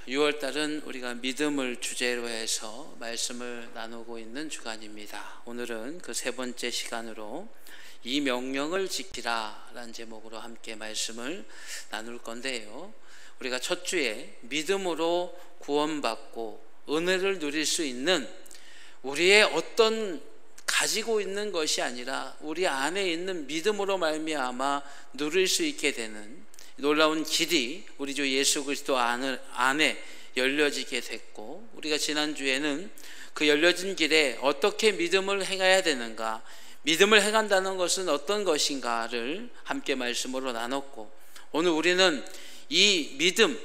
6월달은 우리가 믿음을 주제로 해서 말씀을 나누고 있는 주간입니다. 오늘은 그 세 번째 시간으로 이 명령을 지키라 라는 제목으로 함께 말씀을 나눌 건데요, 우리가 첫 주에 믿음으로 구원받고 은혜를 누릴 수 있는 우리의 어떤 가지고 있는 것이 아니라 우리 안에 있는 믿음으로 말미암아 누릴 수 있게 되는 놀라운 길이 우리 주 예수 그리스도 안에 열려지게 됐고, 우리가 지난주에는 그 열려진 길에 어떻게 믿음을 행해야 되는가, 믿음을 행한다는 것은 어떤 것인가를 함께 말씀으로 나눴고, 오늘 우리는 이 믿음,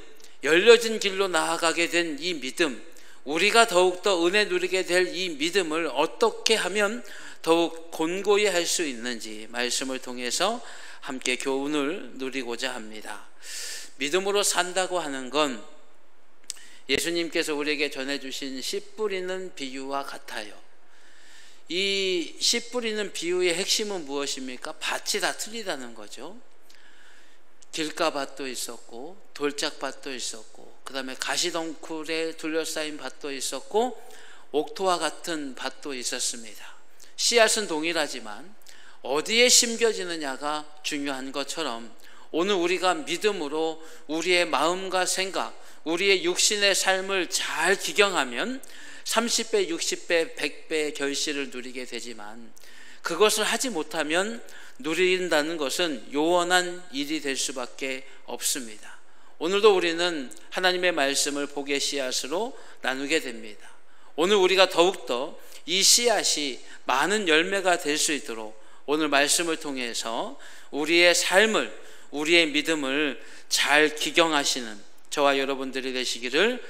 열려진 길로 나아가게 된 이 믿음, 우리가 더욱더 은혜 누리게 될 이 믿음을 어떻게 하면 더욱 곤고히 할 수 있는지 말씀을 통해서 함께 교훈을 누리고자 합니다. 믿음으로 산다고 하는 건 예수님께서 우리에게 전해주신 씨 뿌리는 비유와 같아요. 이 씨 뿌리는 비유의 핵심은 무엇입니까? 밭이 다 틀리다는 거죠. 길가밭도 있었고 돌짝밭도 있었고, 그 다음에 가시덩굴에 둘러싸인 밭도 있었고 옥토와 같은 밭도 있었습니다. 씨앗은 동일하지만 어디에 심겨지느냐가 중요한 것처럼, 오늘 우리가 믿음으로 우리의 마음과 생각, 우리의 육신의 삶을 잘 기경하면 30배, 60배, 100배의 결실을 누리게 되지만, 그것을 하지 못하면 누린다는 것은 요원한 일이 될 수밖에 없습니다. 오늘도 우리는 하나님의 말씀을 복의 씨앗으로 나누게 됩니다. 오늘 우리가 더욱더 이 씨앗이 많은 열매가 될 수 있도록 오늘 말씀을 통해서 우리의 삶을, 우리의 믿음을 잘 기경하시는 저와 여러분들이 되시기를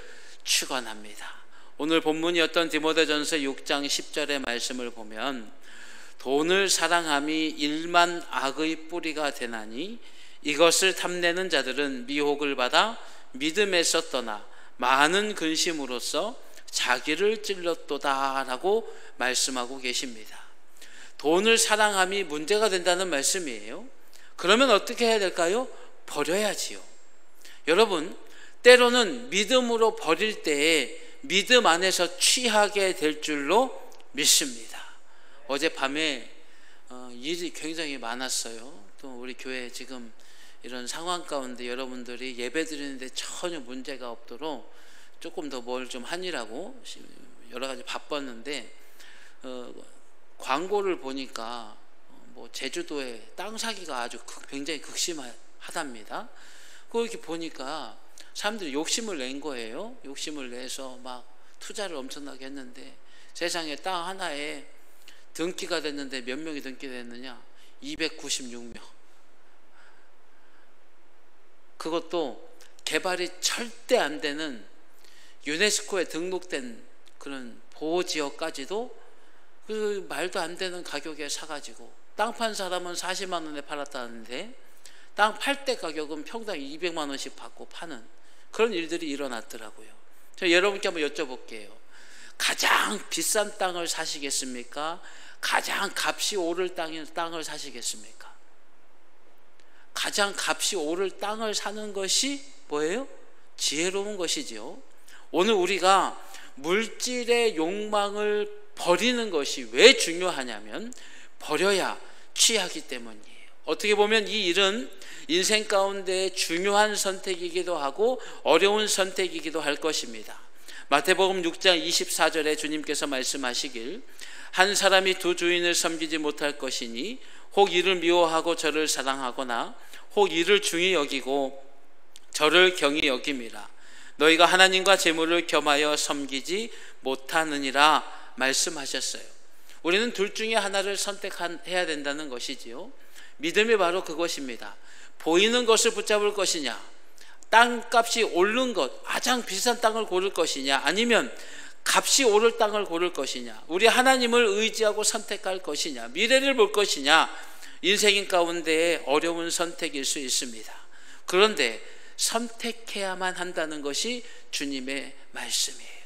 축원합니다. 오늘 본문이었던 디모데전서 6장 10절의 말씀을 보면, 돈을 사랑함이 일만 악의 뿌리가 되나니 이것을 탐내는 자들은 미혹을 받아 믿음에서 떠나 많은 근심으로써 자기를 찔렀도다 라고 말씀하고 계십니다. 돈을 사랑함이 문제가 된다는 말씀이에요. 그러면 어떻게 해야 될까요? 버려야지요. 여러분, 때로는 믿음으로 버릴 때에 믿음 안에서 취하게 될 줄로 믿습니다. 어젯밤에 일이 굉장히 많았어요. 또 우리 교회 지금 이런 상황 가운데 여러분들이 예배 드리는데 전혀 문제가 없도록 조금 더 뭘 좀 하느라고 여러 가지 바빴는데, 광고를 보니까 뭐 제주도에 땅 사기가 아주 굉장히 극심하답니다. 그렇게 보니까 사람들이 욕심을 낸 거예요. 욕심을 내서 막 투자를 엄청나게 했는데, 세상에 땅 하나에 등기가 됐는데 몇 명이 등기됐느냐? 296명. 그것도 개발이 절대 안 되는 유네스코에 등록된 그런 보호지역까지도 그 말도 안 되는 가격에 사가지고, 땅 판 사람은 40만 원에 팔았다는데 땅 팔 때 가격은 평당 200만 원씩 받고 파는 그런 일들이 일어났더라고요. 저 여러분께 한번 여쭤볼게요. 가장 비싼 땅을 사시겠습니까? 가장 값이 오를 땅을 사시겠습니까? 가장 값이 오를 땅을 사는 것이 뭐예요? 지혜로운 것이지요. 오늘 우리가 물질의 욕망을 버리는 것이 왜 중요하냐면, 버려야 취하기 때문이에요. 어떻게 보면 이 일은 인생 가운데 중요한 선택이기도 하고 어려운 선택이기도 할 것입니다. 마태복음 6장 24절에 주님께서 말씀하시길, 한 사람이 두 주인을 섬기지 못할 것이니 혹 이를 미워하고 저를 사랑하거나 혹 이를 중히 여기고 저를 경히 여김이라. 너희가 하나님과 재물을 겸하여 섬기지 못하느니라 말씀하셨어요. 우리는 둘 중에 하나를 선택해야 된다는 것이지요. 믿음이 바로 그것입니다. 보이는 것을 붙잡을 것이냐, 땅값이 오른 것, 가장 비싼 땅을 고를 것이냐, 아니면 값이 오를 땅을 고를 것이냐, 우리 하나님을 의지하고 선택할 것이냐, 미래를 볼 것이냐, 인생 가운데의 어려운 선택일 수 있습니다. 그런데 선택해야만 한다는 것이 주님의 말씀이에요.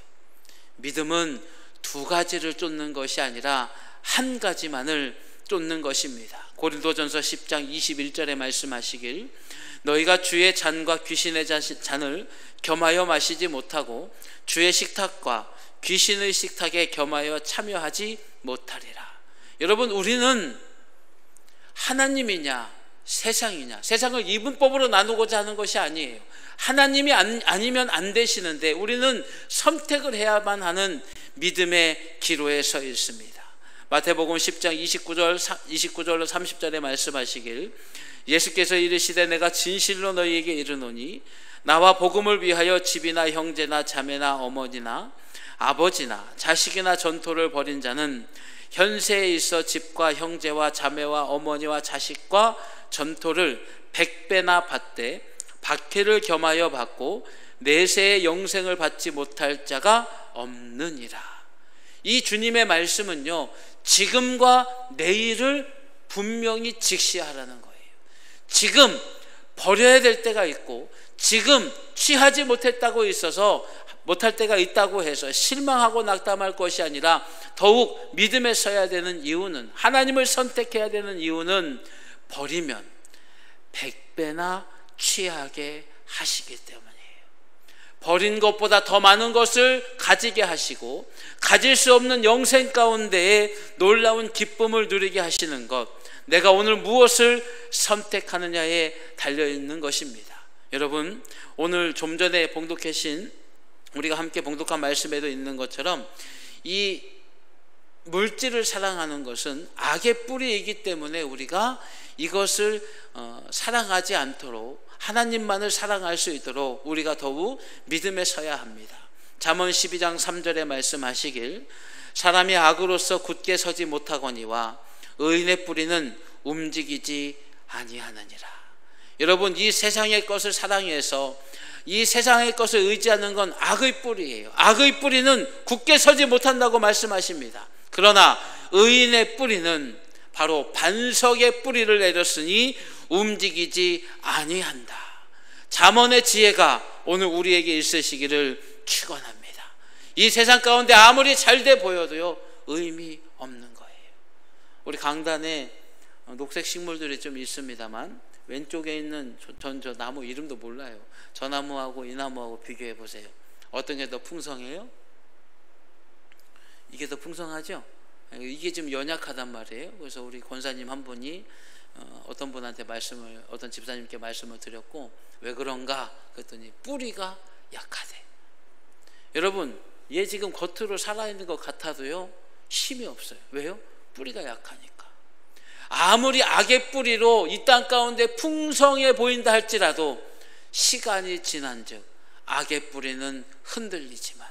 믿음은 두 가지를 쫓는 것이 아니라 한 가지만을 쫓는 것입니다. 고린도전서 10장 21절에 말씀하시길, 너희가 주의 잔과 귀신의 잔을 겸하여 마시지 못하고 주의 식탁과 귀신의 식탁에 겸하여 참여하지 못하리라. 여러분, 우리는 하나님이냐 세상이냐, 세상을 이분법으로 나누고자 하는 것이 아니에요. 하나님이 아니면 안 되시는데 우리는 선택을 해야만 하는 믿음의 기로에 서 있습니다. 마태복음 10장 29절로 30절에 말씀하시길, 예수께서 이르시되 내가 진실로 너희에게 이르노니 나와 복음을 위하여 집이나 형제나 자매나 어머니나 아버지나 자식이나 전토를 벌인 자는 현세에 있어 집과 형제와 자매와 어머니와 자식과 전토를 100배나 받되 박해를 겸하여 받고 내세의 영생을 받지 못할 자가 없느니라. 이 주님의 말씀은요, 지금과 내일을 분명히 직시하라는 거예요. 지금 버려야 될 때가 있고 지금 취하지 못할 때가 있다고 해서 실망하고 낙담할 것이 아니라 더욱 믿음에 서야 되는 이유는, 하나님을 선택해야 되는 이유는 버리면 100배나 취하게 하시기 때문이에요. 버린 것보다 더 많은 것을 가지게 하시고 가질 수 없는 영생 가운데에 놀라운 기쁨을 누리게 하시는 것, 내가 오늘 무엇을 선택하느냐에 달려있는 것입니다. 여러분, 오늘 좀 전에 봉독하신, 우리가 함께 봉독한 말씀에도 있는 것처럼 이 물질을 사랑하는 것은 악의 뿌리이기 때문에 우리가 이것을 사랑하지 않도록, 하나님만을 사랑할 수 있도록 우리가 더욱 믿음에 서야 합니다. 잠언 12장 3절에 말씀하시길, 사람이 악으로서 굳게 서지 못하거니와 의인의 뿌리는 움직이지 아니하느니라. 여러분, 이 세상의 것을 사랑해서 이 세상의 것을 의지하는 건 악의 뿌리예요. 악의 뿌리는 굳게 서지 못한다고 말씀하십니다. 그러나 의인의 뿌리는 바로 반석의 뿌리를 내렸으니 움직이지 아니한다. 잠언의 지혜가 오늘 우리에게 있으시기를 축원합니다. 이 세상 가운데 아무리 잘돼 보여도요, 의미 없는 거예요. 우리 강단에 녹색 식물들이 좀 있습니다만 왼쪽에 있는 저 나무 이름도 몰라요. 저 나무하고 이 나무하고 비교해 보세요. 어떤 게 더 풍성해요? 이게 더 풍성하죠? 이게 좀 연약하단 말이에요. 그래서 우리 권사님 한 분이 어떤 분한테 어떤 집사님께 말씀을 드렸고, 왜 그런가 그랬더니 뿌리가 약하대. 여러분, 얘 지금 겉으로 살아있는 것 같아도요, 힘이 없어요. 왜요? 뿌리가 약하니까. 아무리 악의 뿌리로 이 땅 가운데 풍성해 보인다 할지라도 시간이 지난즉 악의 뿌리는 흔들리지만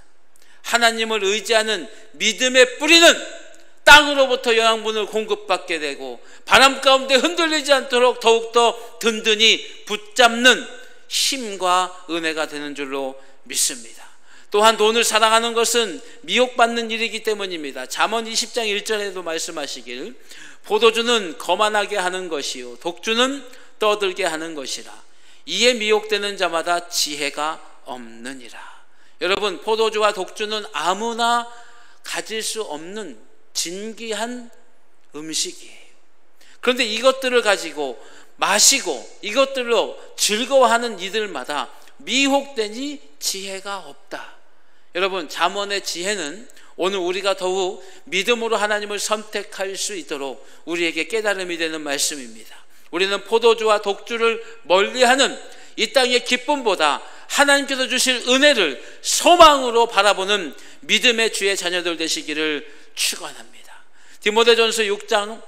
하나님을 의지하는 믿음의 뿌리는 땅으로부터 영양분을 공급받게 되고 바람 가운데 흔들리지 않도록 더욱더 든든히 붙잡는 힘과 은혜가 되는 줄로 믿습니다. 또한 돈을 사랑하는 것은 미혹받는 일이기 때문입니다. 잠언 20장 1절에도 말씀하시길, 포도주는 거만하게 하는 것이요 독주는 떠들게 하는 것이라. 이에 미혹되는 자마다 지혜가 없느니라. 여러분, 포도주와 독주는 아무나 가질 수 없는 진귀한 음식이에요. 그런데 이것들을 가지고 마시고 이것들로 즐거워하는 이들마다 미혹되니 지혜가 없다. 여러분, 잠언의 지혜는 오늘 우리가 더욱 믿음으로 하나님을 선택할 수 있도록 우리에게 깨달음이 되는 말씀입니다. 우리는 포도주와 독주를 멀리하는 이 땅의 기쁨보다 하나님께서 주실 은혜를 소망으로 바라보는 믿음의 주의 자녀들 되시기를 축원합니다. 디모데전서 6장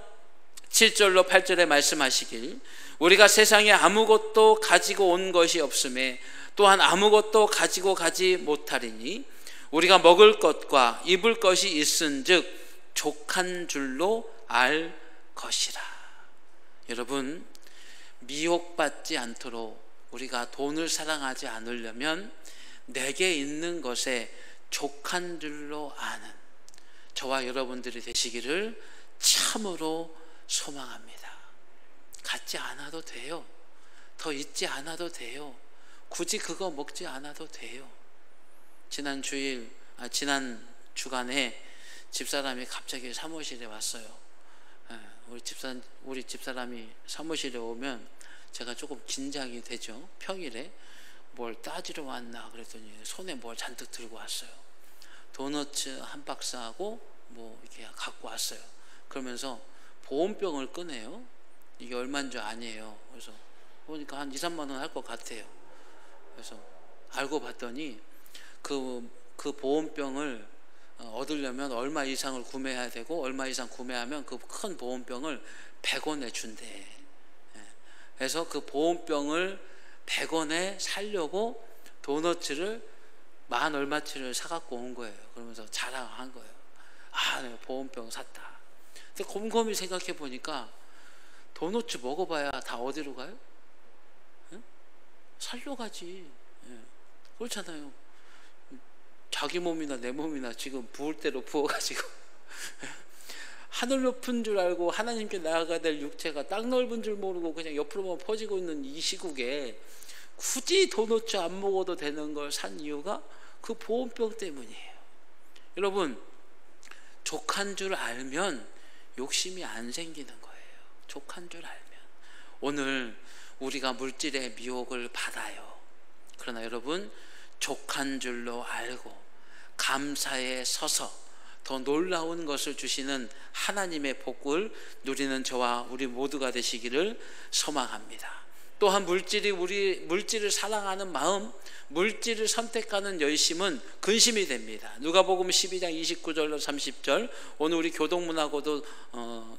7절로 8절에 말씀하시길, 우리가 세상에 아무것도 가지고 온 것이 없음에 또한 아무것도 가지고 가지 못하리니 우리가 먹을 것과 입을 것이 있은즉 족한 줄로 알 것이라. 여러분, 미혹받지 않도록 우리가 돈을 사랑하지 않으려면 내게 있는 것에 족한 줄로 아는 저와 여러분들이 되시기를 참으로 소망합니다. 갖지 않아도 돼요. 더 있지 않아도 돼요. 굳이 그거 먹지 않아도 돼요. 지난 주간에 집사람이 갑자기 사무실에 왔어요. 우리 집사람이 사무실에 오면 제가 조금 긴장이 되죠. 평일에 뭘 따지러 왔나 그랬더니 손에 뭘 잔뜩 들고 왔어요. 도너츠 한 박스하고 뭐 이렇게 갖고 왔어요. 그러면서 보온병을 꺼내요. 이게 얼마인 줄 아니에요. 그래서 보니까 한 2, 3만 원 할 것 같아요. 그래서 알고 봤더니 그 보온병을 얻으려면 얼마 이상을 구매해야 되고, 얼마 이상 구매하면 그 큰 보온병을 100원에 준대. 그래서 그 보온병을 100원에 사려고 도너츠를 만 얼마치를 사갖고 온 거예요. 그러면서 자랑한 거예요. 아, 내가 보온병 샀다. 근데 곰곰이 생각해 보니까 도너츠 먹어봐야 다 어디로 가요? 응? 살려 가지. 그렇잖아요. 자기 몸이나 내 몸이나 지금 부을 대로 부어가지고 하늘 높은 줄 알고 하나님께 나아가야 될 육체가 땅 넓은 줄 모르고 그냥 옆으로만 퍼지고 있는 이 시국에 굳이 도너츠 안 먹어도 되는 걸 산 이유가 그 보온병 때문이에요. 여러분, 족한 줄 알면 욕심이 안 생기는 거예요. 족한 줄 알면. 오늘 우리가 물질의 미혹을 받아요. 그러나 여러분, 족한 줄로 알고 감사에 서서 더 놀라운 것을 주시는 하나님의 복을 누리는 저와 우리 모두가 되시기를 소망합니다. 또한 물질을 사랑하는 마음, 물질을 선택하는 열심은 근심이 됩니다. 누가복음 12장 29절로 30절, 오늘 우리 교동문하고도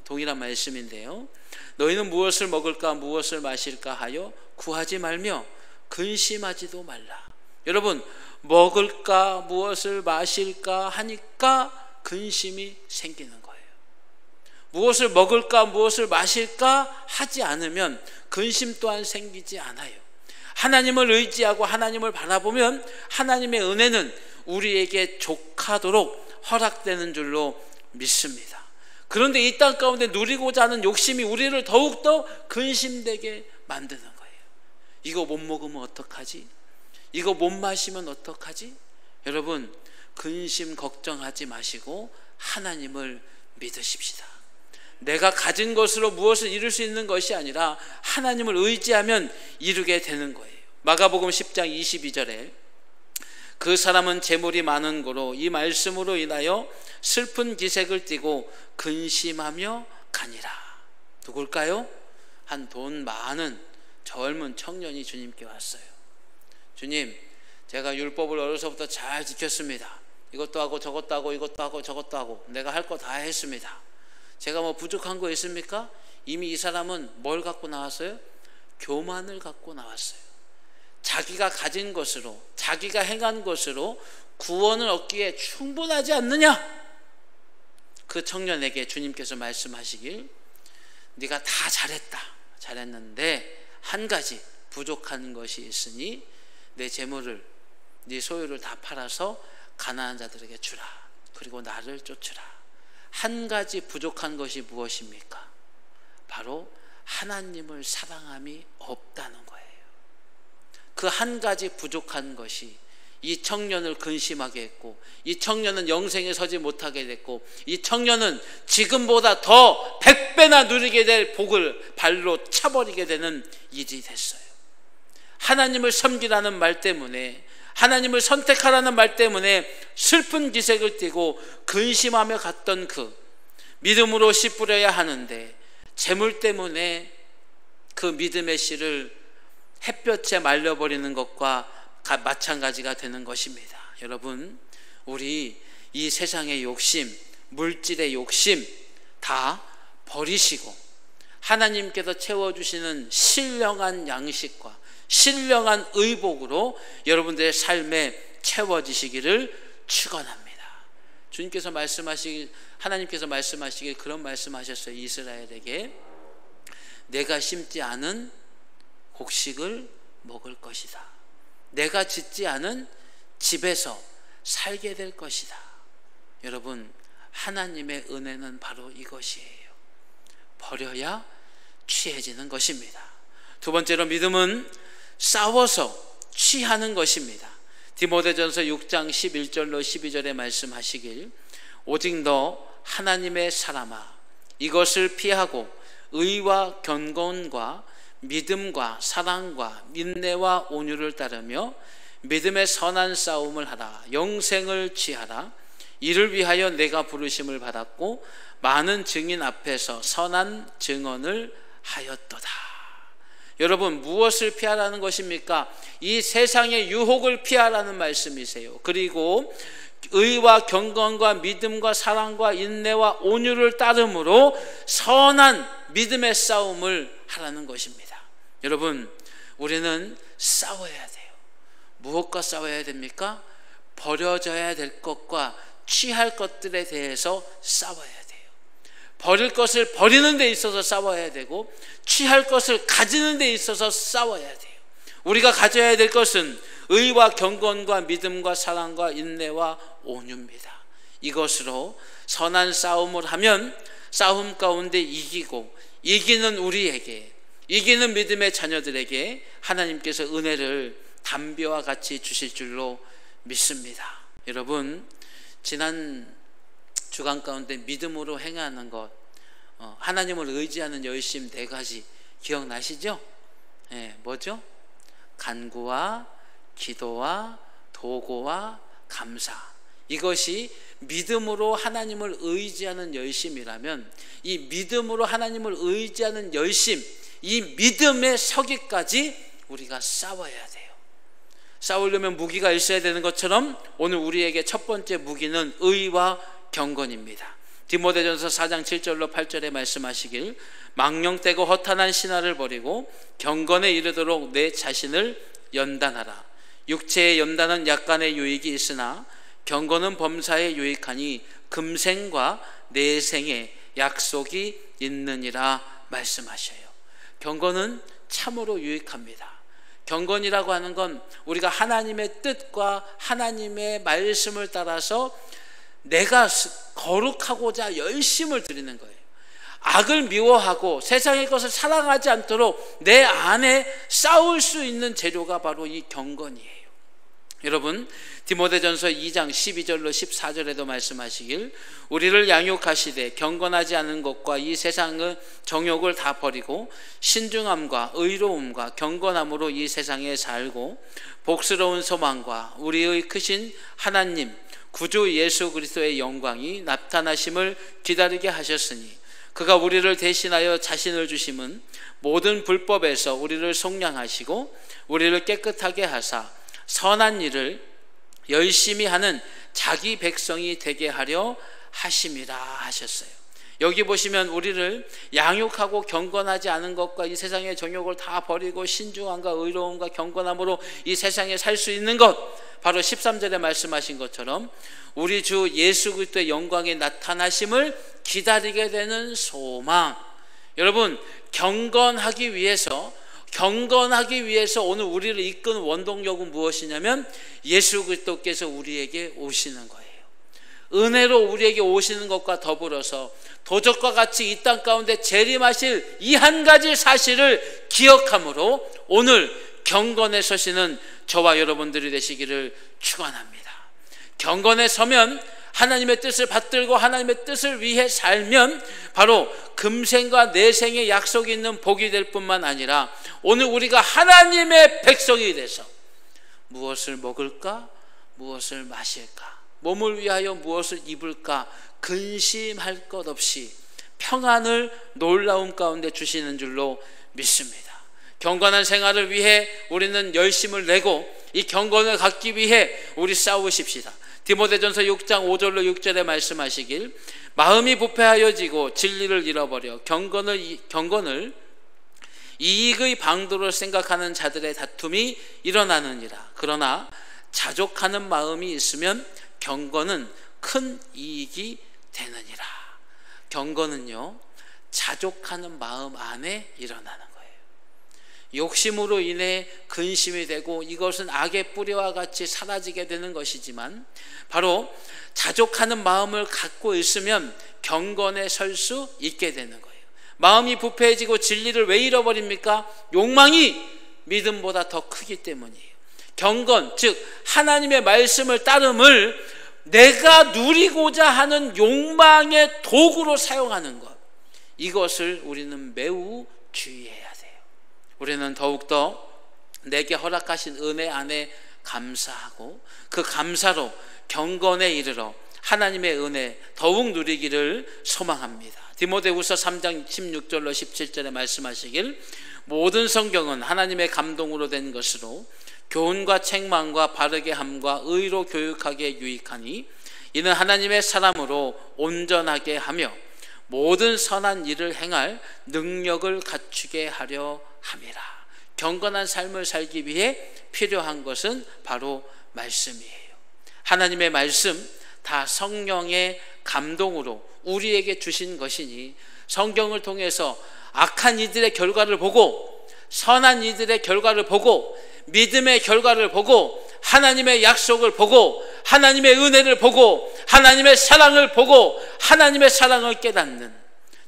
동일한 말씀인데요. 너희는 무엇을 먹을까 무엇을 마실까 하여 구하지 말며 근심하지도 말라. 여러분, 먹을까 무엇을 마실까 하니까 근심이 생기는 거예요. 무엇을 먹을까 무엇을 마실까 하지 않으면 근심 또한 생기지 않아요. 하나님을 의지하고 하나님을 바라보면 하나님의 은혜는 우리에게 족하도록 허락되는 줄로 믿습니다. 그런데 이 땅 가운데 누리고자 하는 욕심이 우리를 더욱더 근심되게 만드는 거예요. 이거 못 먹으면 어떡하지? 이거 못 마시면 어떡하지? 여러분, 근심 걱정하지 마시고 하나님을 믿으십시다. 내가 가진 것으로 무엇을 이룰 수 있는 것이 아니라 하나님을 의지하면 이루게 되는 거예요. 마가복음 10장 22절에 그 사람은 재물이 많은 고로 이 말씀으로 인하여 슬픈 기색을 띠고 근심하며 가니라. 누굴까요? 한 돈 많은 젊은 청년이 주님께 왔어요. 주님, 제가 율법을 어려서부터 잘 지켰습니다. 이것도 하고 저것도 하고 이것도 하고 저것도 하고 내가 할 거 다 했습니다. 제가 뭐 부족한 거 있습니까? 이미 이 사람은 뭘 갖고 나왔어요? 교만을 갖고 나왔어요. 자기가 가진 것으로, 자기가 행한 것으로 구원을 얻기에 충분하지 않느냐? 그 청년에게 주님께서 말씀하시길, 네가 다 잘했는데 한 가지 부족한 것이 있으니 내 재물을, 네 소유를 다 팔아서 가난한 자들에게 주라. 그리고 나를 쫓으라. 한 가지 부족한 것이 무엇입니까? 바로 하나님을 사랑함이 없다는 거예요. 그 한 가지 부족한 것이 이 청년을 근심하게 했고, 이 청년은 영생에 서지 못하게 됐고, 이 청년은 지금보다 더 100배나 누리게 될 복을 발로 차버리게 되는 일이 됐어요. 하나님을 섬기라는 말 때문에, 하나님을 선택하라는 말 때문에 슬픈 기색을 띠고 근심하며 갔던 그 믿음으로 씨 뿌려야 하는데 재물 때문에 그 믿음의 씨를 햇볕에 말려버리는 것과 마찬가지가 되는 것입니다. 여러분, 우리 이 세상의 욕심, 물질의 욕심 다 버리시고 하나님께서 채워주시는 신령한 양식과 신령한 의복으로 여러분들의 삶에 채워지시기를 축원합니다. 주님께서 하나님께서 말씀하시길 그런 말씀하셨어요. 이스라엘에게 내가 심지 않은 곡식을 먹을 것이다. 내가 짓지 않은 집에서 살게 될 것이다. 여러분, 하나님의 은혜는 바로 이것이에요. 버려야 취해지는 것입니다. 두 번째로 믿음은 싸워서 취하는 것입니다. 디모데전서 6장 11절로 12절에 말씀하시길, 오직 너 하나님의 사람아, 이것을 피하고 의와 경건과 믿음과 사랑과 인내와 온유를 따르며 믿음의 선한 싸움을 하라. 영생을 취하라. 이를 위하여 내가 부르심을 받았고 많은 증인 앞에서 선한 증언을 하였도다. 여러분, 무엇을 피하라는 것입니까? 이 세상의 유혹을 피하라는 말씀이세요. 그리고 의와 경건과 믿음과 사랑과 인내와 온유를 따름으로 선한 믿음의 싸움을 하라는 것입니다. 여러분, 우리는 싸워야 돼요. 무엇과 싸워야 됩니까? 버려져야 될 것과 취할 것들에 대해서 싸워야 돼요. 버릴 것을 버리는 데 있어서 싸워야 되고 취할 것을 가지는 데 있어서 싸워야 돼요. 우리가 가져야 될 것은 의와 경건과 믿음과 사랑과 인내와 온유입니다. 이것으로 선한 싸움을 하면 싸움 가운데 이기고 이기는 우리에게, 이기는 믿음의 자녀들에게 하나님께서 은혜를 담비와 같이 주실 줄로 믿습니다. 여러분, 지난 주간 가운데 믿음으로 행하는 것, 하나님을 의지하는 열심 4가지 기억나시죠? 뭐죠? 간구와 기도와 도고와 감사. 이것이 믿음으로 하나님을 의지하는 열심이라면 이 믿음으로 하나님을 의지하는 열심, 이 믿음의 서기까지 우리가 싸워야 돼요. 싸우려면 무기가 있어야 되는 것처럼 오늘 우리에게 첫 번째 무기는 의와 경건입니다. 디모데전서 4장 7절로 8절에 말씀하시길 망령되고 허탄한 신화를 버리고 경건에 이르도록 내 자신을 연단하라. 육체의 연단은 약간의 유익이 있으나 경건은 범사에 유익하니 금생과 내생에 약속이 있느니라 말씀하셔요. 경건은 참으로 유익합니다. 경건이라고 하는 건 우리가 하나님의 뜻과 하나님의 말씀을 따라서 내가 거룩하고자 열심을 드리는 거예요. 악을 미워하고 세상의 것을 사랑하지 않도록 내 안에 싸울 수 있는 재료가 바로 이 경건이에요. 여러분, 디모데전서 2장 12절로 14절에도 말씀하시길 우리를 양육하시되 경건하지 않은 것과 이 세상의 정욕을 다 버리고 신중함과 의로움과 경건함으로 이 세상에 살고 복스러운 소망과 우리의 크신 하나님 구주 예수 그리스도의 영광이 나타나심을 기다리게 하셨으니 그가 우리를 대신하여 자신을 주심은 모든 불법에서 우리를 속량하시고 우리를 깨끗하게 하사 선한 일을 열심히 하는 자기 백성이 되게 하려 하심이라 하셨어요. 여기 보시면 우리를 양육하고 경건하지 않은 것과 이 세상의 정욕을 다 버리고 신중함과 의로움과 경건함으로 이 세상에 살 수 있는 것, 바로 13절에 말씀하신 것처럼 우리 주 예수 그리스도의 영광의 나타나심을 기다리게 되는 소망. 여러분, 경건하기 위해서 오늘 우리를 이끄는 원동력은 무엇이냐면 예수 그리스도께서 우리에게 오시는 거예요. 은혜로 우리에게 오시는 것과 더불어서 도적과 같이 이 땅 가운데 재림하실 이 한 가지 사실을 기억함으로 오늘 경건에 서시는 저와 여러분들이 되시기를 축원합니다. 경건에 서면 하나님의 뜻을 받들고 하나님의 뜻을 위해 살면 바로 금생과 내생의 약속이 있는 복이 될 뿐만 아니라 오늘 우리가 하나님의 백성이 돼서 무엇을 먹을까? 무엇을 마실까? 몸을 위하여 무엇을 입을까? 근심할 것 없이 평안을 놀라움 가운데 주시는 줄로 믿습니다. 경건한 생활을 위해 우리는 열심을 내고 이 경건을 갖기 위해 우리 싸우십시다. 디모데전서 6장 5절로 6절에 말씀하시길 마음이 부패하여지고 진리를 잃어버려 경건을 이익의 방도로 생각하는 자들의 다툼이 일어나느니라. 그러나 자족하는 마음이 있으면 경건은 큰 이익이 되느니라. 경건은요, 자족하는 마음 안에 일어나는 거예요. 욕심으로 인해 근심이 되고 이것은 악의 뿌리와 같이 사라지게 되는 것이지만 바로 자족하는 마음을 갖고 있으면 경건에 설 수 있게 되는 거예요. 마음이 부패해지고 진리를 왜 잃어버립니까? 욕망이 믿음보다 더 크기 때문이에요. 경건, 즉 하나님의 말씀을 따름을 내가 누리고자 하는 욕망의 도구로 사용하는 것, 이것을 우리는 매우 주의해야 돼요. 우리는 더욱더 내게 허락하신 은혜 안에 감사하고 그 감사로 경건에 이르러 하나님의 은혜 더욱 누리기를 소망합니다. 디모데후서 3장 16절로 17절에 말씀하시길 모든 성경은 하나님의 감동으로 된 것으로 교훈과 책망과 바르게 함과 의로 교육하기에 유익하니 이는 하나님의 사람으로 온전하게 하며 모든 선한 일을 행할 능력을 갖추게 하려 함이라. 경건한 삶을 살기 위해 필요한 것은 바로 말씀이에요. 하나님의 말씀 다 성령의 감동으로 우리에게 주신 것이니 성경을 통해서 악한 이들의 결과를 보고 선한 이들의 결과를 보고 믿음의 결과를 보고 하나님의 약속을 보고 하나님의 은혜를 보고 하나님의 사랑을 보고 하나님의 사랑을 깨닫는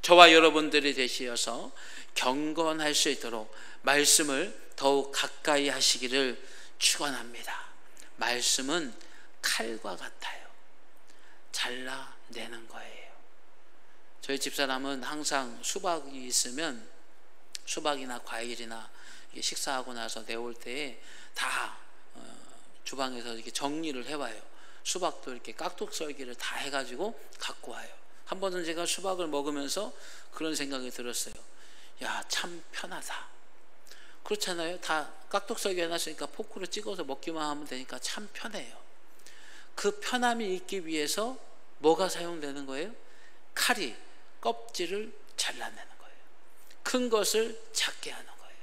저와 여러분들이 되시어서 경건할 수 있도록 말씀을 더욱 가까이 하시기를 축원합니다. 말씀은 칼과 같아요. 잘라내는 거예요. 저희 집사람은 항상 수박이 있으면 수박이나 과일이나 식사하고 나서 내올 때에 다 주방에서 이렇게 정리를 해와요. 수박도 이렇게 깍둑썰기를 다 해가지고 갖고 와요. 한 번은 제가 수박을 먹으면서 그런 생각이 들었어요. 야, 참 편하다. 그렇잖아요. 다 깍둑썰기 해놨으니까 포크로 찍어서 먹기만 하면 되니까 참 편해요. 그 편함이 있기 위해서 뭐가 사용되는 거예요? 칼이 껍질을 잘라내는 거예요. 큰 것을 작게 하는 거예요.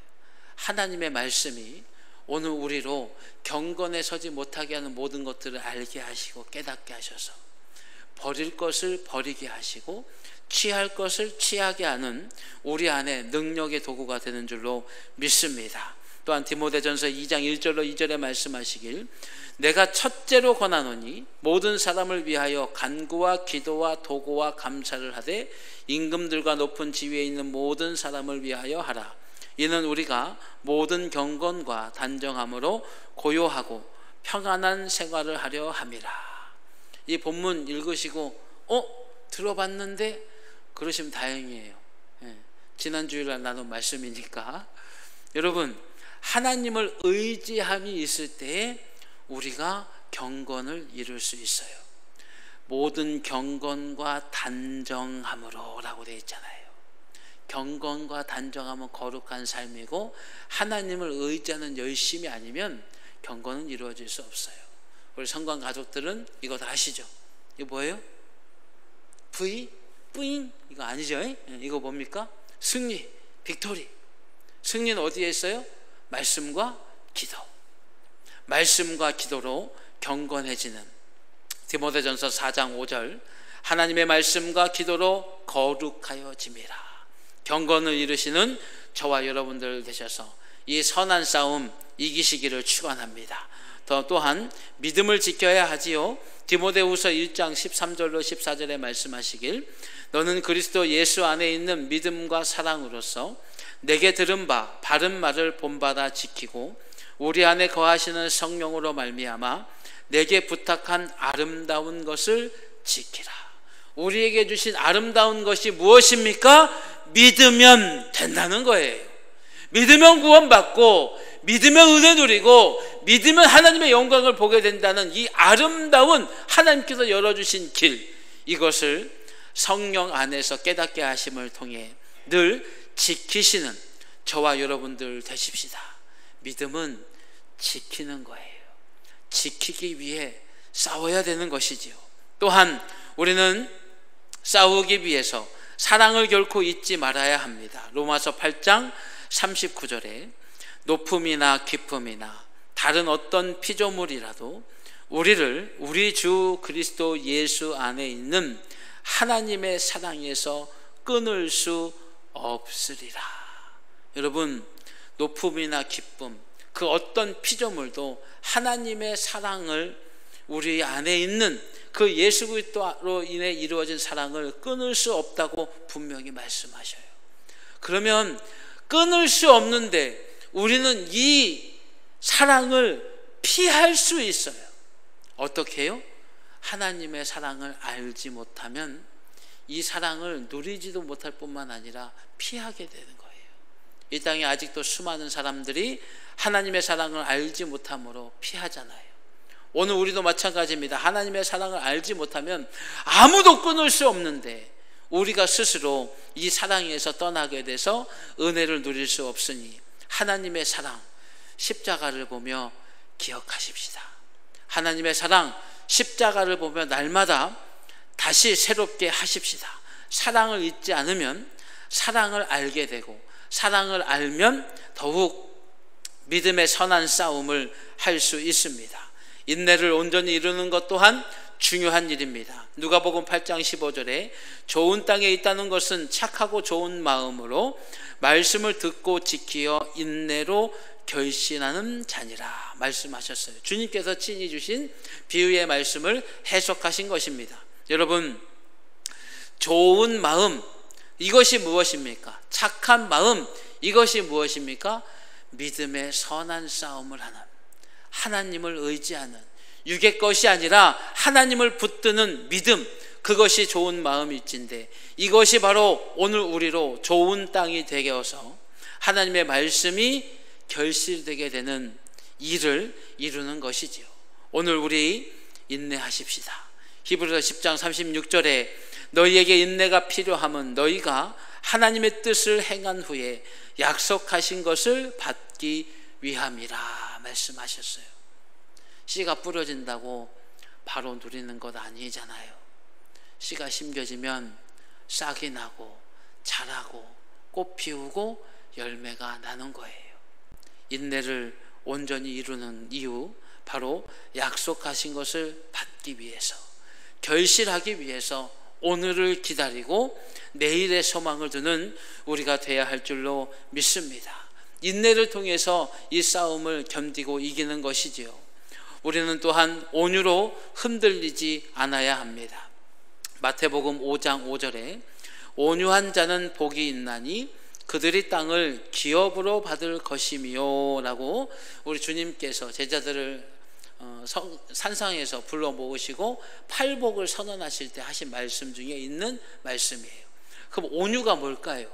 하나님의 말씀이 오늘 우리로 경건에 서지 못하게 하는 모든 것들을 알게 하시고 깨닫게 하셔서 버릴 것을 버리게 하시고 취할 것을 취하게 하는 우리 안에 능력의 도구가 되는 줄로 믿습니다. 또한 디모데전서 2장 1절로 2절에 말씀하시길 내가 첫째로 권하노니 모든 사람을 위하여 간구와 기도와 도구와 감사를 하되 임금들과 높은 지위에 있는 모든 사람을 위하여 하라. 이는 우리가 모든 경건과 단정함으로 고요하고 평안한 생활을 하려 함이라. 이 본문 읽으시고 들어봤는데 그러시면 다행이에요. 지난 주일날 나눈 말씀이니까. 여러분, 하나님을 의지함이 있을 때에 우리가 경건을 이룰 수 있어요. 모든 경건과 단정함으로 라고 되어 있잖아요. 경건과 단정함은 거룩한 삶이고 하나님을 의지하는 열심이 아니면 경건은 이루어질 수 없어요. 우리 성관 가족들은 이거 다 아시죠? 이거 뭐예요? V? 뿌잉? 이거 아니죠? 이거 뭡니까? 승리, 빅토리. 승리는 어디에 있어요? 말씀과 기도. 말씀과 기도로 경건해지는 디모데전서 4장 5절 하나님의 말씀과 기도로 거룩하여짐이라. 경건을 이루시는 저와 여러분들 되셔서 이 선한 싸움 이기시기를 축원합니다. 또한 믿음을 지켜야 하지요. 디모데후서 1장 13절로 14절에 말씀하시길 너는 그리스도 예수 안에 있는 믿음과 사랑으로서 내게 들은 바 바른 말을 본받아 지키고 우리 안에 거하시는 성령으로 말미암아 내게 부탁한 아름다운 것을 지키라. 우리에게 주신 아름다운 것이 무엇입니까? 믿으면 된다는 거예요. 믿으면 구원받고 믿으면 은혜 누리고 믿으면 하나님의 영광을 보게 된다는 이 아름다운 하나님께서 열어주신 길, 이것을 성령 안에서 깨닫게 하심을 통해 늘 지키시는 저와 여러분들 되십시다. 믿음은 지키는 거예요. 지키기 위해 싸워야 되는 것이지요. 또한 우리는 싸우기 위해서 사랑을 결코 잊지 말아야 합니다. 로마서 8장 39절에 높음이나 깊음이나 다른 어떤 피조물이라도 우리를 우리 주 그리스도 예수 안에 있는 하나님의 사랑에서 끊을 수 없으리라. 여러분, 높음이나 기쁨, 그 어떤 피조물도 하나님의 사랑을 우리 안에 있는 그 예수 그리스도로 인해 이루어진 사랑을 끊을 수 없다고 분명히 말씀하셔요. 그러면 끊을 수 없는데 우리는 이 사랑을 피할 수 있어요. 어떻게 해요? 하나님의 사랑을 알지 못하면 이 사랑을 누리지도 못할 뿐만 아니라 피하게 되는 거예요. 이 땅에 아직도 수많은 사람들이 하나님의 사랑을 알지 못함으로 피하잖아요. 오늘 우리도 마찬가지입니다. 하나님의 사랑을 알지 못하면 아무도 끊을 수 없는데 우리가 스스로 이 사랑에서 떠나게 돼서 은혜를 누릴 수 없으니 하나님의 사랑, 십자가를 보며 기억하십시다. 하나님의 사랑, 십자가를 보며 날마다 다시 새롭게 하십시다. 사랑을 잊지 않으면 사랑을 알게 되고, 사랑을 알면 더욱 믿음의 선한 싸움을 할 수 있습니다. 인내를 온전히 이루는 것 또한 중요한 일입니다. 누가복음 8장 15절에 좋은 땅에 있다는 것은 착하고 좋은 마음으로 말씀을 듣고 지키어 인내로 결신하는 자니라 말씀하셨어요. 주님께서 친히 주신 비유의 말씀을 해석하신 것입니다. 여러분, 좋은 마음, 이것이 무엇입니까? 착한 마음, 이것이 무엇입니까? 믿음의 선한 싸움을 하는, 하나님을 의지하는, 육의 것이 아니라 하나님을 붙드는 믿음, 그것이 좋은 마음일진데, 이것이 바로 오늘 우리로 좋은 땅이 되게 해서 하나님의 말씀이 결실되게 되는 일을 이루는 것이지요. 오늘 우리 인내하십시다. 히브리서 10장 36절에 너희에게 인내가 필요함은 너희가 하나님의 뜻을 행한 후에 약속하신 것을 받기 위함이라 말씀하셨어요. 씨가 뿌려진다고 바로 누리는 것 아니잖아요. 씨가 심겨지면 싹이 나고 자라고 꽃 피우고 열매가 나는 거예요. 인내를 온전히 이루는 이유, 바로 약속하신 것을 받기 위해서, 결실하기 위해서 오늘을 기다리고 내일의 소망을 두는 우리가 되어야 할 줄로 믿습니다. 인내를 통해서 이 싸움을 견디고 이기는 것이지요. 우리는 또한 온유로 흔들리지 않아야 합니다. 마태복음 5장 5절에 온유한 자는 복이 있나니 그들이 땅을 기업으로 받을 것이미요 라고 우리 주님께서 제자들을 산상에서 불러 모으시고 팔복을 선언하실 때 하신 말씀 중에 있는 말씀이에요. 그럼 온유가 뭘까요?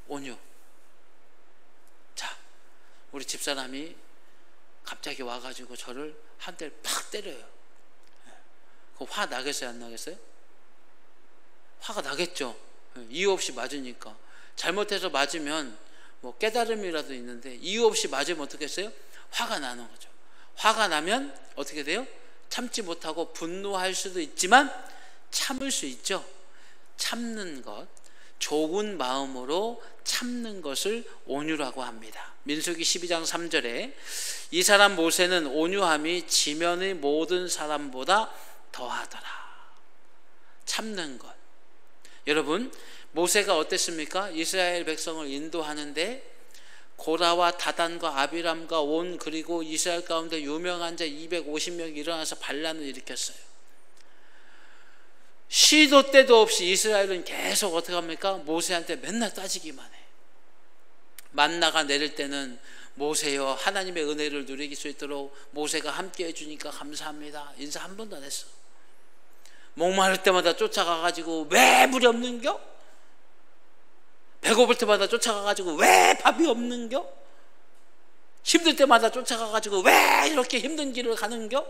온유. 자, 우리 집사람이 갑자기 와가지고 저를 한 대를 팍 때려요. 그럼 화 나겠어요, 안 나겠어요? 화가 나겠죠. 이유 없이 맞으니까. 잘못해서 맞으면 뭐 깨달음이라도 있는데 이유 없이 맞으면 어떻게 했어요? 화가 나는 거죠. 화가 나면 어떻게 돼요? 참지 못하고 분노할 수도 있지만 참을 수 있죠. 참는 것, 좋은 마음으로 참는 것을 온유라고 합니다. 민수기 12장 3절에 이 사람 모세는 온유함이 지면의 모든 사람보다 더하더라. 참는 것. 여러분, 모세가 어땠습니까? 이스라엘 백성을 인도하는데 고라와 다단과 아비람과 온, 그리고 이스라엘 가운데 유명한 자 250명이 일어나서 반란을 일으켰어요. 시도 때도 없이 이스라엘은 계속 어떻게 합니까? 모세한테 맨날 따지기만 해. 만나가 내릴 때는 모세여 하나님의 은혜를 누리길 수 있도록 모세가 함께 해주니까 감사합니다. 인사 한 번도 안 했어. 목마를 때마다 쫓아가가지고 왜 물이 없는겨? 배고플 때마다 쫓아가가지고 왜 밥이 없는겨? 힘들 때마다 쫓아가가지고 왜 이렇게 힘든 길을 가는겨?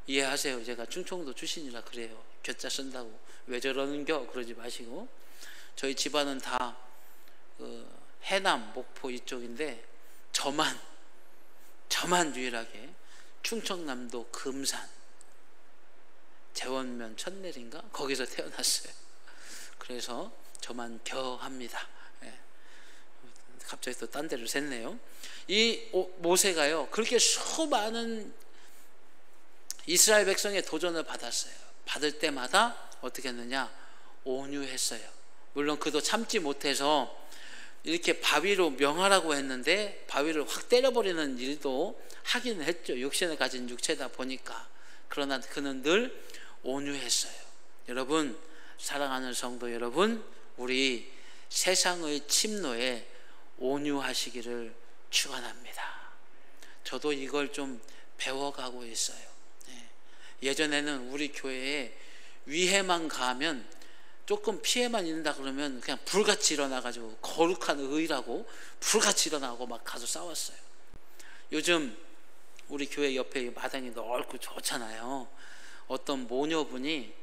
이해하세요. 제가 충청도 출신이라 그래요. 겨자 쓴다고 왜 저러는겨? 그러지 마시고. 저희 집안은 다 해남, 목포 이쪽인데 저만 유일하게 충청남도 금산 재원면 천내리인가? 거기서 태어났어요. 그래서 저만 겨합니다. 갑자기 또 딴 데를 샜네요. 이 모세가요, 그렇게 수많은 이스라엘 백성의 도전을 받았어요. 받을 때마다 어떻게 했느냐? 온유했어요. 물론 그도 참지 못해서 이렇게 바위로 명하라고 했는데 바위를 확 때려버리는 일도 하긴 했죠. 육신을 가진 육체다 보니까. 그러나 그는 늘 온유했어요. 여러분, 사랑하는 성도 여러분, 우리 세상의 침노에 온유하시기를 축원합니다. 저도 이걸 좀 배워가고 있어요. 예전에는 우리 교회에 위해만 가면 조금 피해만 있는다 그러면 그냥 불같이 일어나가지고 거룩한 의라고 불같이 일어나고 막 가서 싸웠어요. 요즘 우리 교회 옆에 마당이 넓고 좋잖아요. 어떤 모녀분이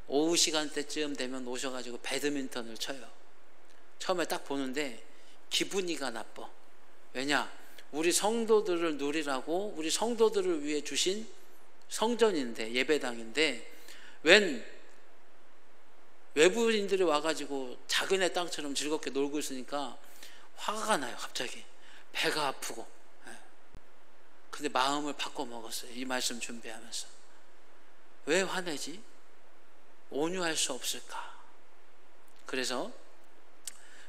오후 시간대쯤 되면 오셔가지고 배드민턴을 쳐요. 처음에 딱 보는데 기분이가 나빠. 왜냐? 우리 성도들을 누리라고 우리 성도들을 위해 주신 성전인데, 예배당인데 웬 외부인들이 와가지고 자기네 땅처럼 즐겁게 놀고 있으니까 화가 나요. 갑자기 배가 아프고. 근데 마음을 바꿔 먹었어요. 이 말씀 준비하면서. 왜 화내지? 온유할 수 없을까? 그래서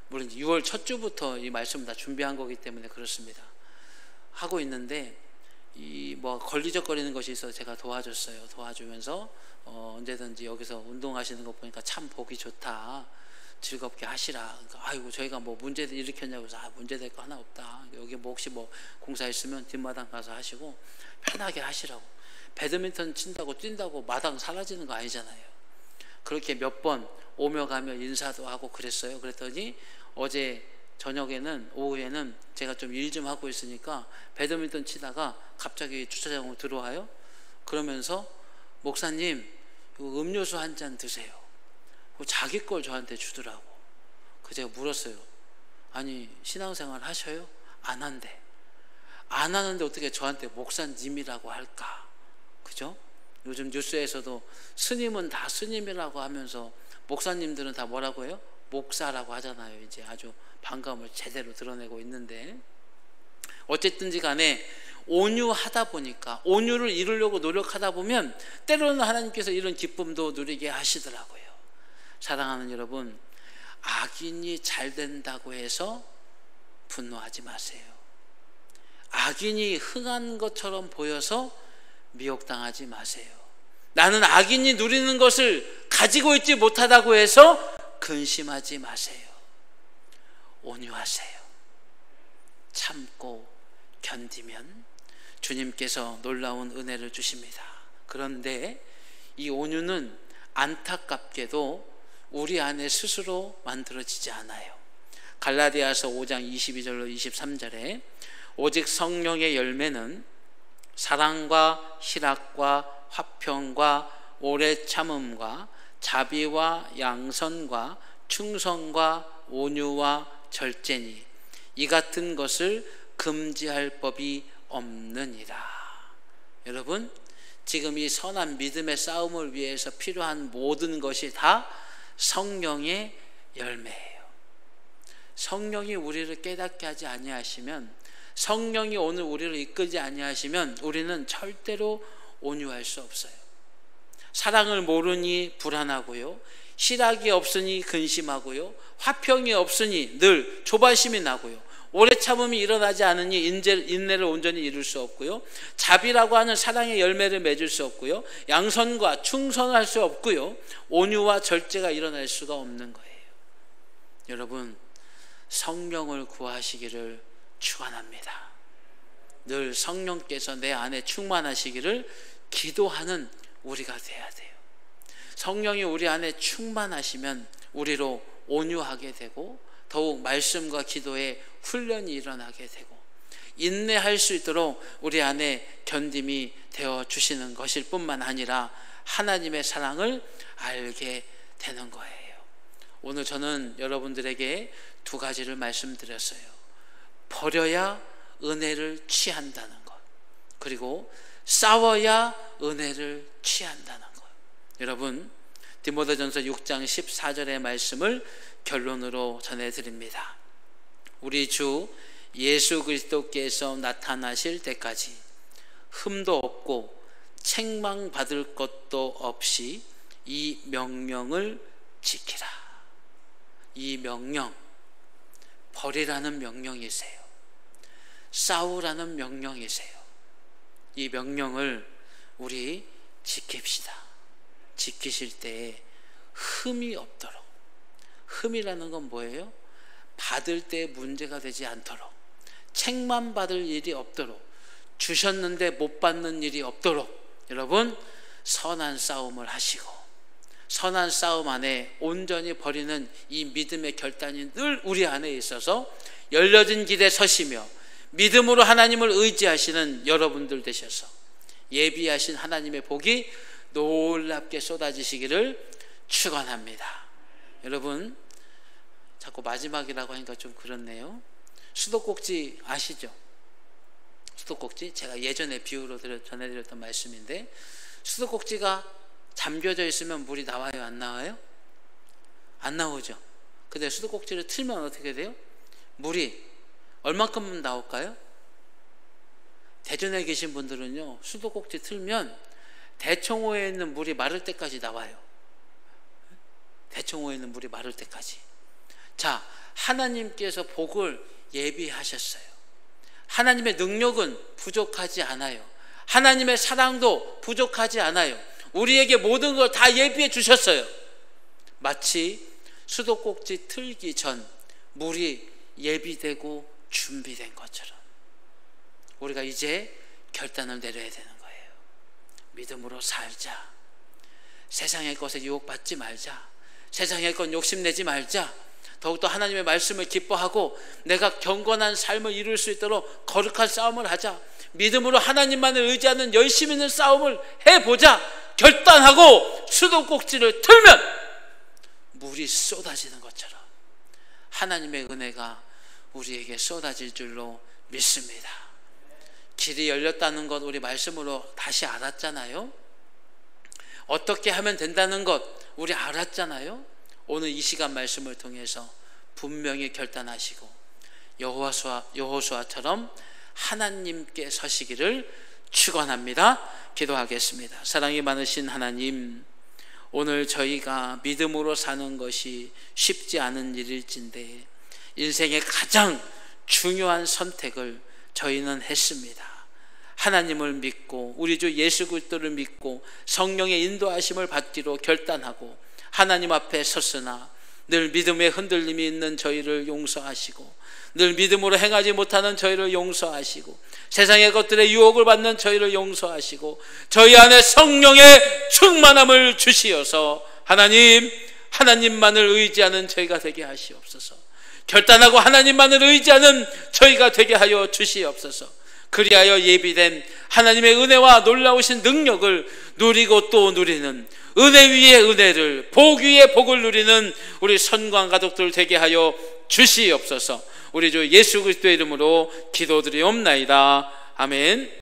물론 6월 첫 주부터 이 말씀 다 준비한 거기 때문에 그렇습니다. 하고 있는데 이 뭐 걸리적거리는 것이 있어서 제가 도와줬어요. 도와주면서 언제든지 여기서 운동하시는 거 보니까 참 보기 좋다. 즐겁게 하시라. 그러니까 아이고 저희가 뭐 문제를 일으켰냐고 해서 문제될 거 하나 없다. 여기 뭐 혹시 뭐 공사 있으면 뒷마당 가서 하시고 편하게 하시라고. 배드민턴 친다고 뛴다고 마당 사라지는 거 아니잖아요. 그렇게 몇 번 오며 가며 인사도 하고 그랬어요. 그랬더니 어제 저녁에는, 오후에는 제가 좀 일 좀 하고 있으니까 배드민턴 치다가 갑자기 주차장으로 들어와요. 그러면서 목사님 이거 음료수 한 잔 드세요. 자기 걸 저한테 주더라고. 그 제가 물었어요. 아니 신앙생활 하셔요? 안 한대. 안 하는데 어떻게 저한테 목사님이라고 할까? 그죠? 요즘 뉴스에서도 스님은 다 스님이라고 하면서 목사님들은 다 뭐라고 해요? 목사라고 하잖아요. 이제 아주 반감을 제대로 드러내고 있는데, 어쨌든지 간에 온유하다 보니까, 온유를 이루려고 노력하다 보면 때로는 하나님께서 이런 기쁨도 누리게 하시더라고요. 사랑하는 여러분, 악인이 잘 된다고 해서 분노하지 마세요. 악인이 흥한 것처럼 보여서 미혹당하지 마세요. 나는 악인이 누리는 것을 가지고 있지 못하다고 해서 근심하지 마세요. 온유하세요. 참고 견디면 주님께서 놀라운 은혜를 주십니다. 그런데 이 온유는 안타깝게도 우리 안에 스스로 만들어지지 않아요. 갈라디아서 5장 22절로 23절에 오직 성령의 열매는 사랑과 희락과 화평과 오래 참음과 자비와 양선과 충성과 온유와 절제니 이 같은 것을 금지할 법이 없느니라. 여러분, 지금 이 선한 믿음의 싸움을 위해서 필요한 모든 것이 다 성령의 열매예요. 성령이 우리를 깨닫게 하지 아니하시면, 성령이 오늘 우리를 이끌지 아니하시면 우리는 절대로 온유할 수 없어요. 사랑을 모르니 불안하고요, 희락이 없으니 근심하고요, 화평이 없으니 늘 조바심이 나고요, 오래 참음이 일어나지 않으니 인내를 온전히 이룰 수 없고요, 자비라고 하는 사랑의 열매를 맺을 수 없고요, 양선과 충성할 수 없고요, 온유와 절제가 일어날 수가 없는 거예요. 여러분, 성령을 구하시기를 축원합니다. 늘 성령께서 내 안에 충만하시기를 기도하는 우리가 돼야 돼요. 성령이 우리 안에 충만하시면 우리로 온유하게 되고 더욱 말씀과 기도에 훈련이 일어나게 되고 인내할 수 있도록 우리 안에 견딤이 되어 주시는 것일 뿐만 아니라 하나님의 사랑을 알게 되는 거예요. 오늘 저는 여러분들에게 두 가지를 말씀드렸어요. 버려야 은혜를 취한다는 것, 그리고 싸워야 은혜를 취한다는 것. 여러분, 디모데전서 6장 14절의 말씀을 결론으로 전해드립니다. 우리 주 예수 그리스도께서 나타나실 때까지 흠도 없고 책망받을 것도 없이 이 명령을 지키라. 이 명령, 버리라는 명령이세요. 싸우라는 명령이세요. 이 명령을 우리 지킵시다. 지키실 때에 흠이 없도록. 흠이라는 건 뭐예요? 받을 때 문제가 되지 않도록, 책만 받을 일이 없도록, 주셨는데 못 받는 일이 없도록 여러분 선한 싸움을 하시고 선한 싸움 안에 온전히 벌이는 이 믿음의 결단이 늘 우리 안에 있어서 열려진 길에 서시며 믿음으로 하나님을 의지하시는 여러분들 되셔서 예비하신 하나님의 복이 놀랍게 쏟아지시기를 축원합니다. 여러분, 자꾸 마지막이라고 하니까 좀 그렇네요. 수도꼭지 아시죠? 수도꼭지, 제가 예전에 비유로 전해드렸던 말씀인데, 수도꼭지가 잠겨져 있으면 물이 나와요, 안 나와요? 안 나오죠. 근데 수도꼭지를 틀면 어떻게 돼요? 물이 얼마큼 나올까요? 대전에 계신 분들은요, 수도꼭지 틀면 대청호에 있는 물이 마를 때까지 나와요. 대청호에 있는 물이 마를 때까지. 자, 하나님께서 복을 예비하셨어요. 하나님의 능력은 부족하지 않아요. 하나님의 사랑도 부족하지 않아요. 우리에게 모든 걸 다 예비해 주셨어요. 마치 수도꼭지 틀기 전 물이 예비되고 준비된 것처럼 우리가 이제 결단을 내려야 되는 거예요. 믿음으로 살자. 세상의 것에 유혹받지 말자. 세상의 것 욕심내지 말자. 더욱더 하나님의 말씀을 기뻐하고 내가 경건한 삶을 이룰 수 있도록 거룩한 싸움을 하자. 믿음으로 하나님만을 의지하는 열심 있는 싸움을 해보자. 결단하고 수도꼭지를 틀면 물이 쏟아지는 것처럼 하나님의 은혜가 우리에게 쏟아질 줄로 믿습니다. 길이 열렸다는 것 우리 말씀으로 다시 알았잖아요. 어떻게 하면 된다는 것 우리 알았잖아요. 오늘 이 시간 말씀을 통해서 분명히 결단하시고 여호수아처럼 하나님께 서시기를 축원합니다. 기도하겠습니다. 사랑이 많으신 하나님, 오늘 저희가 믿음으로 사는 것이 쉽지 않은 일일진데 인생의 가장 중요한 선택을 저희는 했습니다. 하나님을 믿고 우리 주 예수 그리스도를 믿고 성령의 인도하심을 받기로 결단하고 하나님 앞에 섰으나 늘 믿음의 흔들림이 있는 저희를 용서하시고 늘 믿음으로 행하지 못하는 저희를 용서하시고 세상의 것들의 유혹을 받는 저희를 용서하시고 저희 안에 성령의 충만함을 주시어서 하나님만을 의지하는 저희가 되게 하시옵소서. 결단하고 하나님만을 의지하는 저희가 되게 하여 주시옵소서. 그리하여 예비된 하나님의 은혜와 놀라우신 능력을 누리고 또 누리는 은혜 위에 은혜를 복 위에 복을 누리는 우리 선광 가족들 되게 하여 주시옵소서. 우리 주 예수 그리스도의 이름으로 기도드리옵나이다. 아멘.